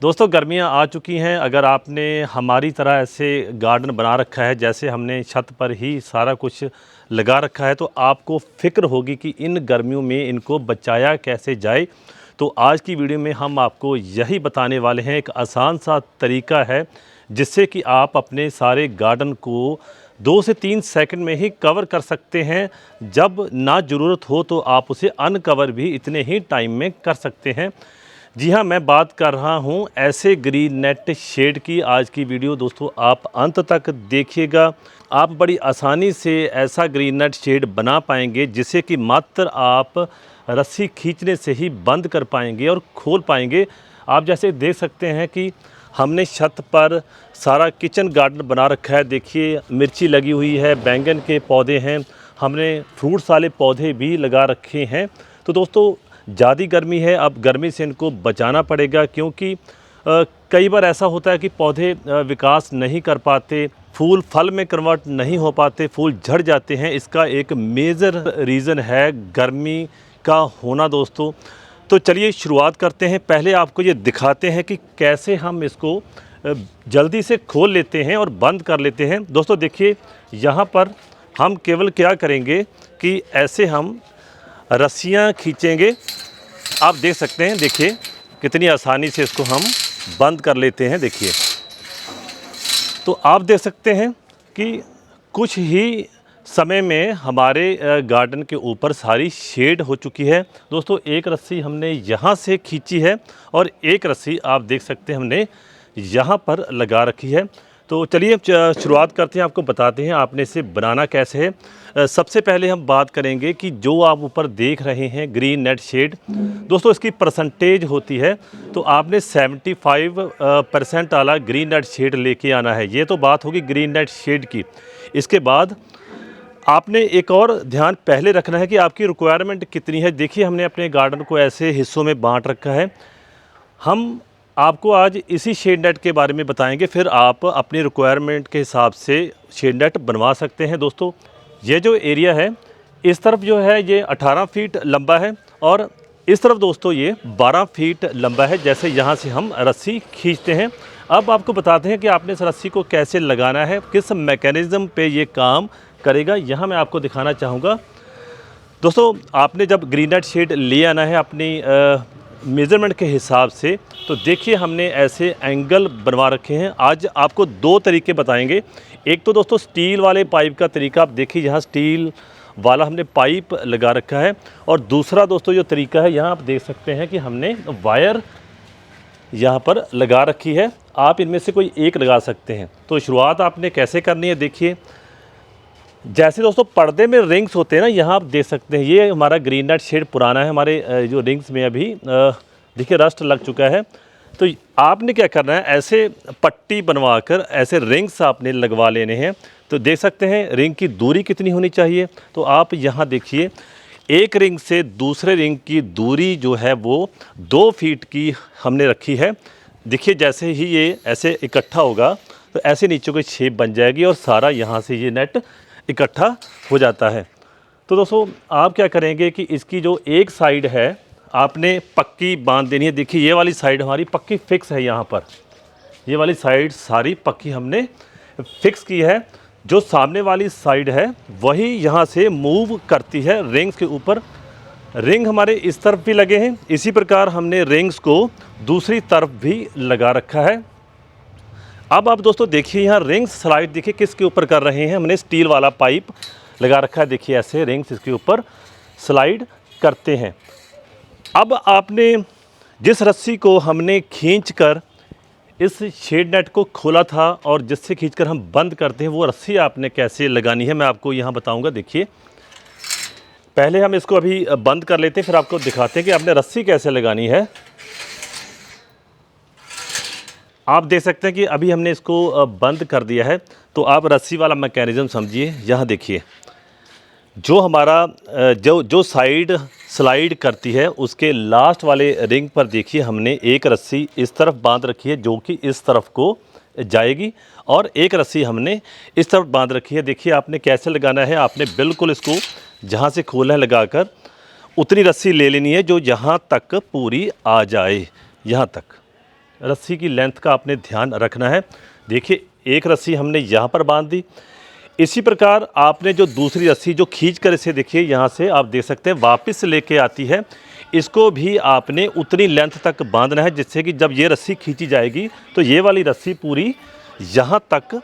दोस्तों गर्मियां आ चुकी हैं। अगर आपने हमारी तरह ऐसे गार्डन बना रखा है, जैसे हमने छत पर ही सारा कुछ लगा रखा है, तो आपको फ़िक्र होगी कि इन गर्मियों में इनको बचाया कैसे जाए। तो आज की वीडियो में हम आपको यही बताने वाले हैं। एक आसान सा तरीका है जिससे कि आप अपने सारे गार्डन को 2 से 3 सेकंड में ही कवर कर सकते हैं। जब ना ज़रूरत हो तो आप उसे अनकवर भी इतने ही टाइम में कर सकते हैं। जी हाँ, मैं बात कर रहा हूँ ऐसे ग्रीन नेट शेड की। आज की वीडियो दोस्तों आप अंत तक देखिएगा। आप बड़ी आसानी से ऐसा ग्रीन नेट शेड बना पाएंगे जिसे कि मात्र आप रस्सी खींचने से ही बंद कर पाएंगे और खोल पाएंगे। आप जैसे देख सकते हैं कि हमने छत पर सारा किचन गार्डन बना रखा है। देखिए मिर्ची लगी हुई है, बैंगन के पौधे हैं, हमने फ्रूट्स वाले पौधे भी लगा रखे हैं। तो दोस्तों ज़्यादा गर्मी है, अब गर्मी से इनको बचाना पड़ेगा, क्योंकि कई बार ऐसा होता है कि पौधे विकास नहीं कर पाते, फूल फल में कन्वर्ट नहीं हो पाते, फूल झड़ जाते हैं। इसका एक मेजर रीज़न है गर्मी का होना दोस्तों। तो चलिए शुरुआत करते हैं। पहले आपको ये दिखाते हैं कि कैसे हम इसको जल्दी से खोल लेते हैं और बंद कर लेते हैं। दोस्तों देखिए, यहाँ पर हम केवल क्या करेंगे कि ऐसे हम रस्सियाँ खींचेंगे। आप देख सकते हैं, देखिए कितनी आसानी से इसको हम बंद कर लेते हैं। देखिए, तो आप देख सकते हैं कि कुछ ही समय में हमारे गार्डन के ऊपर सारी शेड हो चुकी है। दोस्तों एक रस्सी हमने यहाँ से खींची है और एक रस्सी आप देख सकते हैं हमने यहाँ पर लगा रखी है। तो चलिए शुरुआत करते हैं, आपको बताते हैं आपने इसे बनाना कैसे है। सबसे पहले हम बात करेंगे कि जो आप ऊपर देख रहे हैं ग्रीन नेट शेड, दोस्तों इसकी परसेंटेज होती है। तो आपने 75% वाला ग्रीन नेट शेड लेके आना है। ये तो बात होगी ग्रीन नेट शेड की। इसके बाद आपने एक और ध्यान पहले रखना है कि आपकी रिक्वायरमेंट कितनी है। देखिए हमने अपने गार्डन को ऐसे हिस्सों में बांट रखा है। हम आपको आज इसी शेड नेट के बारे में बताएंगे, फिर आप अपनी रिक्वायरमेंट के हिसाब से शेड नेट बनवा सकते हैं। दोस्तों ये जो एरिया है, इस तरफ जो है ये 18 फीट लंबा है और इस तरफ दोस्तों ये 12 फीट लंबा है। जैसे यहाँ से हम रस्सी खींचते हैं। अब आपको बताते हैं कि आपने इस रस्सी को कैसे लगाना है, किस मैकेनिज़्म पे ये काम करेगा। यहाँ मैं आपको दिखाना चाहूँगा। दोस्तों आपने जब ग्रीन नेट शेड ले आना है अपनी मेज़रमेंट के हिसाब से, तो देखिए हमने ऐसे एंगल बनवा रखे हैं। आज आपको 2 तरीके बताएंगे। एक तो दोस्तों स्टील वाले पाइप का तरीका, आप देखिए यहाँ स्टील वाला हमने पाइप लगा रखा है। और दूसरा दोस्तों जो तरीका है, यहाँ आप देख सकते हैं कि हमने वायर यहाँ पर लगा रखी है। आप इनमें से कोई एक लगा सकते हैं। तो शुरुआत आपने कैसे करनी है, देखिए जैसे दोस्तों पर्दे में रिंग्स होते हैं ना, यहाँ आप देख सकते हैं ये हमारा ग्रीन नेट शेड पुराना है। हमारे जो रिंग्स में अभी देखिए रस्ट लग चुका है। तो आपने क्या करना है, ऐसे पट्टी बनवाकर ऐसे रिंग्स आपने लगवा लेने हैं। तो देख सकते हैं रिंग की दूरी कितनी होनी चाहिए। तो आप यहाँ देखिए, एक रिंग से दूसरे रिंग की दूरी जो है वो 2 फीट की हमने रखी है। देखिए जैसे ही ये ऐसे इकट्ठा होगा तो ऐसे नीचे कोई शेप बन जाएगी और सारा यहाँ से ये नेट इकट्ठा हो जाता है। तो दोस्तों आप क्या करेंगे कि इसकी जो एक साइड है आपने पक्की बांध देनी है। देखिए ये वाली साइड हमारी पक्की फिक्स है। यहाँ पर ये वाली साइड सारी पक्की हमने फिक्स की है। जो सामने वाली साइड है वही यहाँ से मूव करती है रिंग्स के ऊपर। रिंग हमारे इस तरफ भी लगे हैं, इसी प्रकार हमने रिंग्स को दूसरी तरफ भी लगा रखा है। अब आप दोस्तों देखिए यहाँ रिंग्स स्लाइड देखिए किसके ऊपर कर रहे हैं। हमने स्टील वाला पाइप लगा रखा है। देखिए ऐसे रिंग्स इसके ऊपर स्लाइड करते हैं। अब आपने जिस रस्सी को हमने खींचकर इस शेड नेट को खोला था और जिससे खींचकर हम बंद करते हैं, वो रस्सी आपने कैसे लगानी है मैं आपको यहाँ बताऊँगा। देखिए पहले हम इसको अभी बंद कर लेते हैं, फिर आपको दिखाते हैं कि आपने रस्सी कैसे लगानी है। आप देख सकते हैं कि अभी हमने इसको बंद कर दिया है। तो आप रस्सी वाला मैकेनिज़्म समझिए। यहाँ देखिए जो हमारा जो साइड स्लाइड करती है उसके लास्ट वाले रिंग पर देखिए हमने एक रस्सी इस तरफ बांध रखी है जो कि इस तरफ को जाएगी और एक रस्सी हमने इस तरफ बांध रखी है। देखिए आपने कैसे लगाना है, आपने बिल्कुल इसको जहाँ से खोला है लगाकर उतनी रस्सी ले लेनी है जो यहाँ तक पूरी आ जाए, यहाँ तक। रस्सी की लेंथ का आपने ध्यान रखना है। देखिए एक रस्सी हमने यहाँ पर बांध दी, इसी प्रकार आपने जो दूसरी रस्सी जो खींच कर इसे देखिए यहाँ से आप देख सकते हैं वापस लेके आती है, इसको भी आपने उतनी लेंथ तक बांधना है जिससे कि जब ये रस्सी खींची जाएगी तो ये वाली रस्सी पूरी यहाँ तक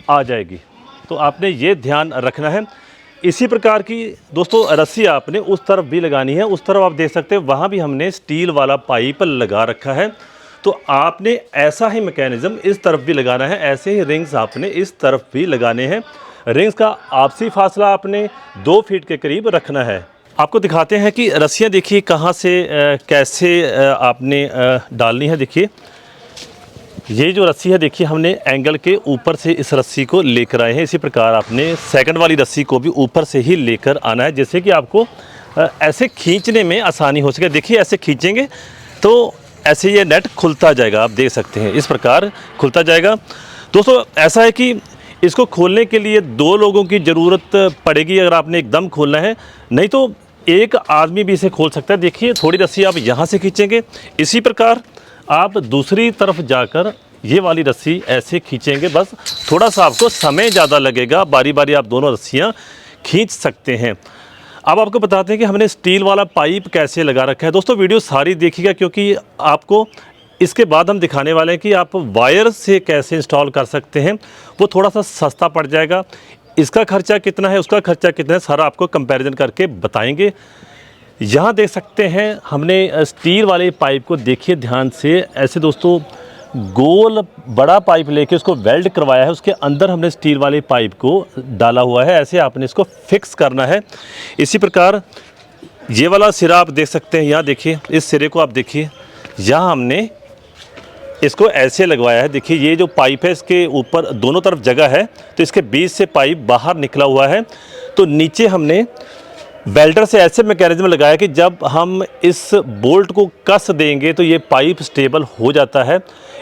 आ जाएगी। तो आपने ये ध्यान रखना है। इसी प्रकार की दोस्तों रस्सी आपने उस तरफ भी लगानी है। उस तरफ आप देख सकते हैं वहाँ भी हमने स्टील वाला पाइप लगा रखा है। तो आपने ऐसा ही मैकेनिज़्म इस तरफ भी लगाना है, ऐसे ही रिंग्स आपने इस तरफ भी लगाने हैं। रिंग्स का आपसी फासला आपने 2 फीट के करीब रखना है। आपको दिखाते हैं कि रस्सियाँ देखिए कहाँ से कैसे आपने डालनी है। देखिए ये जो रस्सी है देखिए हमने एंगल के ऊपर से इस रस्सी को लेकर आए हैं। इसी प्रकार आपने सेकंड वाली रस्सी को भी ऊपर से ही लेकर आना है जिससे कि आपको ऐसे खींचने में आसानी हो सके। देखिए ऐसे खींचेंगे तो ऐसे ये नेट खुलता जाएगा, आप देख सकते हैं इस प्रकार खुलता जाएगा। दोस्तों ऐसा है कि इसको खोलने के लिए 2 लोगों की ज़रूरत पड़ेगी अगर आपने एकदम खोलना है, नहीं तो एक आदमी भी इसे खोल सकता है। देखिए थोड़ी रस्सी आप यहाँ से खींचेंगे, इसी प्रकार आप दूसरी तरफ जाकर ये वाली रस्सी ऐसे खींचेंगे। बस थोड़ा सा आपको समय ज़्यादा लगेगा, बारी बारी आप दोनों रस्सियाँ खींच सकते हैं। अब आपको बताते हैं कि हमने स्टील वाला पाइप कैसे लगा रखा है। दोस्तों वीडियो सारी देखिएगा क्योंकि आपको इसके बाद हम दिखाने वाले हैं कि आप वायर से कैसे इंस्टॉल कर सकते हैं। वो थोड़ा सा सस्ता पड़ जाएगा, इसका खर्चा कितना है उसका खर्चा कितना है सारा आपको कंपैरिजन करके बताएंगे। यहाँ देख सकते हैं हमने स्टील वाले पाइप को देखिए ध्यान से, ऐसे दोस्तों गोल बड़ा पाइप लेके उसको वेल्ड करवाया है, उसके अंदर हमने स्टील वाले पाइप को डाला हुआ है। ऐसे आपने इसको फिक्स करना है। इसी प्रकार ये वाला सिरा आप देख सकते हैं, यहाँ देखिए इस सिरे को आप देखिए, यहाँ हमने इसको ऐसे लगवाया है। देखिए ये जो पाइप है इसके ऊपर दोनों तरफ जगह है तो इसके बीच से पाइप बाहर निकला हुआ है। तो नीचे हमने वेल्डर से ऐसे मैकेनिज्म लगाया कि जब हम इस बोल्ट को कस देंगे तो ये पाइप स्टेबल हो जाता है।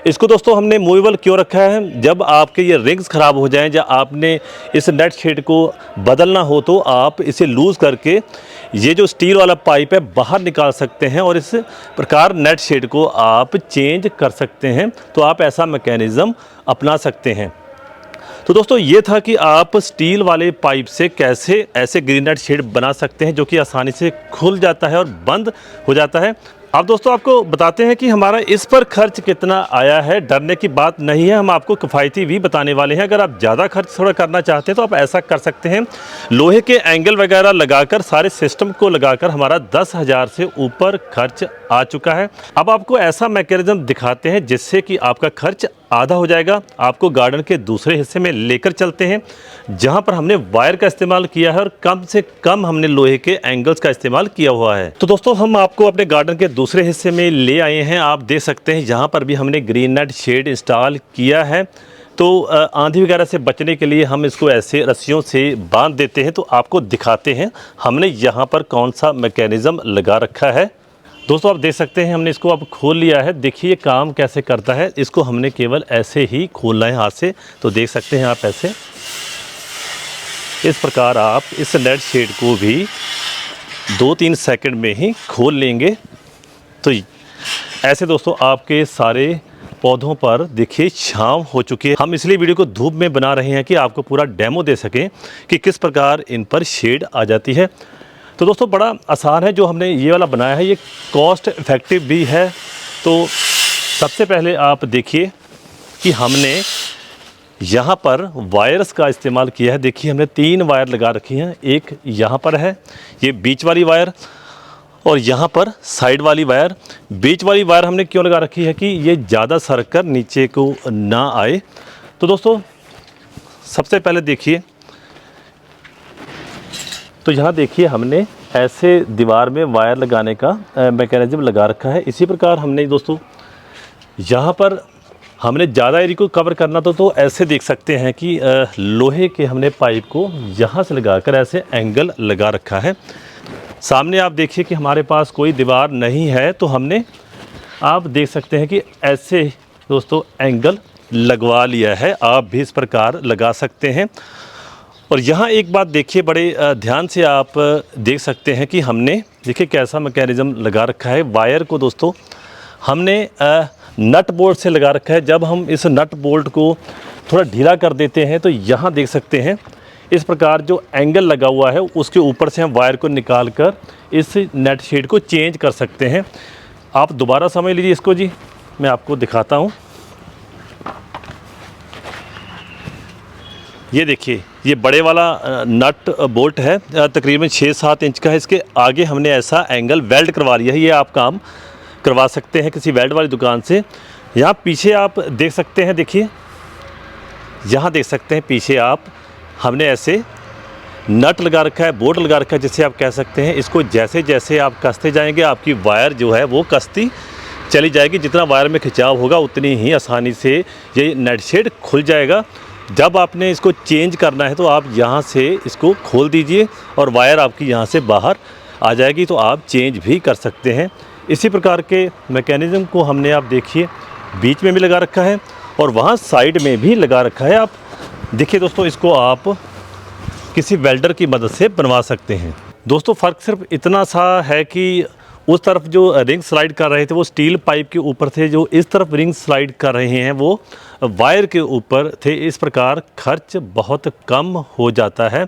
इसको दोस्तों हमने मूवेबल क्यों रखा है, जब आपके ये रिंग्स ख़राब हो जाएं या आपने इस नेट शेड को बदलना हो तो आप इसे लूज़ करके ये जो स्टील वाला पाइप है बाहर निकाल सकते हैं और इस प्रकार नेट शेड को आप चेंज कर सकते हैं। तो आप ऐसा मैकेनिज़्म अपना सकते हैं। तो दोस्तों ये था कि आप स्टील वाले पाइप से कैसे ऐसे ग्रीन नेट शेड बना सकते हैं जो कि आसानी से खुल जाता है और बंद हो जाता है। अब दोस्तों आपको बताते हैं कि हमारा इस पर खर्च कितना आया है। डरने की बात नहीं है, हम आपको किफ़ायती भी बताने वाले हैं। अगर आप ज़्यादा खर्च थोड़ा करना चाहते हैं तो आप ऐसा कर सकते हैं, लोहे के एंगल वगैरह लगाकर सारे सिस्टम को लगाकर हमारा 10,000 से ऊपर खर्च आ चुका है। अब आपको ऐसा मैकेनिज्म दिखाते हैं जिससे कि आपका खर्च आधा हो जाएगा। आपको गार्डन के दूसरे हिस्से में लेकर चलते हैं जहां पर हमने वायर का इस्तेमाल किया है और कम से कम हमने लोहे के एंगल्स का इस्तेमाल किया हुआ है। तो दोस्तों हम आपको अपने गार्डन के दूसरे हिस्से में ले आए हैं। आप देख सकते हैं यहाँ पर भी हमने ग्रीन नेट शेड इंस्टॉल किया है। तो आंधी वगैरह से बचने के लिए हम इसको ऐसे रस्सियों से बांध देते हैं। तो आपको दिखाते हैं हमने यहाँ पर कौन सा मैकेनिज़्म लगा रखा है। दोस्तों आप देख सकते हैं हमने इसको अब खोल लिया है। देखिए काम कैसे करता है, इसको हमने केवल ऐसे ही खोलना है हाथ से। तो देख सकते हैं आप ऐसे इस प्रकार आप इस नेट शेड को भी 2-3 सेकंड में ही खोल लेंगे। तो ऐसे दोस्तों आपके सारे पौधों पर देखिए छांव हो चुकी है। हम इसलिए वीडियो को धूप में बना रहे हैं कि आपको पूरा डेमो दे सकें कि किस प्रकार इन पर शेड आ जाती है। तो दोस्तों बड़ा आसान है जो हमने ये वाला बनाया है, ये कॉस्ट इफ़ेक्टिव भी है। तो सबसे पहले आप देखिए कि हमने यहाँ पर वायर्स का इस्तेमाल किया है। देखिए हमने 3 वायर लगा रखी हैं, एक यहाँ पर है ये बीच वाली वायर और यहाँ पर साइड वाली वायर। बीच वाली वायर हमने क्यों लगा रखी है कि ये ज़्यादा सरक कर नीचे को ना आए। तो दोस्तों सबसे पहले देखिए, तो यहाँ देखिए हमने ऐसे दीवार में वायर लगाने का मैकेनिज्म लगा रखा है। इसी प्रकार हमने दोस्तों यहाँ पर हमने ज़्यादा एरिया को कवर करना तो ऐसे देख सकते हैं कि लोहे के हमने पाइप को यहाँ से लगाकर ऐसे एंगल लगा रखा है। सामने आप देखिए कि हमारे पास कोई दीवार नहीं है तो हमने आप देख सकते हैं कि ऐसे दोस्तों एंगल लगवा लिया है। आप भी इस प्रकार लगा सकते हैं। और यहाँ एक बात देखिए, बड़े ध्यान से आप देख सकते हैं कि हमने देखिए कैसा मैकेनिज़्म लगा रखा है। वायर को दोस्तों हमने नट बोल्ट से लगा रखा है। जब हम इस नट बोल्ट को थोड़ा ढीला कर देते हैं तो यहाँ देख सकते हैं इस प्रकार जो एंगल लगा हुआ है उसके ऊपर से हम वायर को निकाल कर इस नेट शेड को चेंज कर सकते हैं। आप दोबारा समझ लीजिए इसको जी, मैं आपको दिखाता हूँ। ये देखिए, ये बड़े वाला नट बोल्ट है, तकरीबन 6-7 इंच का है। इसके आगे हमने ऐसा एंगल वेल्ड करवा लिया है। ये आप काम करवा सकते हैं किसी वेल्ड वाली दुकान से। यहाँ पीछे आप देख सकते हैं, देखिए यहाँ देख सकते हैं पीछे आप हमने ऐसे नट लगा रखा है, बोल्ट लगा रखा है जिसे आप कह सकते हैं। इसको जैसे जैसे आप कसते जाएंगे आपकी वायर जो है वो कसती चली जाएगी। जितना वायर में खिंचाव होगा उतनी ही आसानी से ये नेट शेड खुल जाएगा। जब आपने इसको चेंज करना है तो आप यहाँ से इसको खोल दीजिए और वायर आपकी यहाँ से बाहर आ जाएगी, तो आप चेंज भी कर सकते हैं। इसी प्रकार के मैकेनिज़्म को हमने, आप देखिए, बीच में भी लगा रखा है और वहाँ साइड में भी लगा रखा है। आप देखिए दोस्तों, इसको आप किसी वेल्डर की मदद से बनवा सकते हैं। दोस्तों फ़र्क सिर्फ इतना सा है कि उस तरफ जो रिंग स्लाइड कर रहे थे वो स्टील पाइप के ऊपर थे, जो इस तरफ रिंग स्लाइड कर रहे हैं वो वायर के ऊपर थे। इस प्रकार खर्च बहुत कम हो जाता है।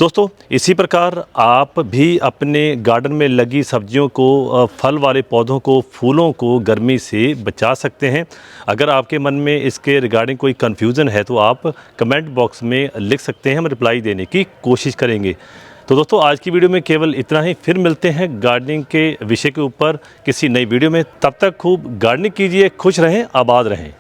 दोस्तों इसी प्रकार आप भी अपने गार्डन में लगी सब्जियों को, फल वाले पौधों को, फूलों को गर्मी से बचा सकते हैं। अगर आपके मन में इसके रिगार्डिंग कोई कन्फ्यूज़न है तो आप कमेंट बॉक्स में लिख सकते हैं, हम रिप्लाई देने की कोशिश करेंगे। तो दोस्तों आज की वीडियो में केवल इतना ही। फिर मिलते हैं गार्डनिंग के विषय के ऊपर किसी नई वीडियो में। तब तक खूब गार्डनिंग कीजिए, खुश रहें, आबाद रहें।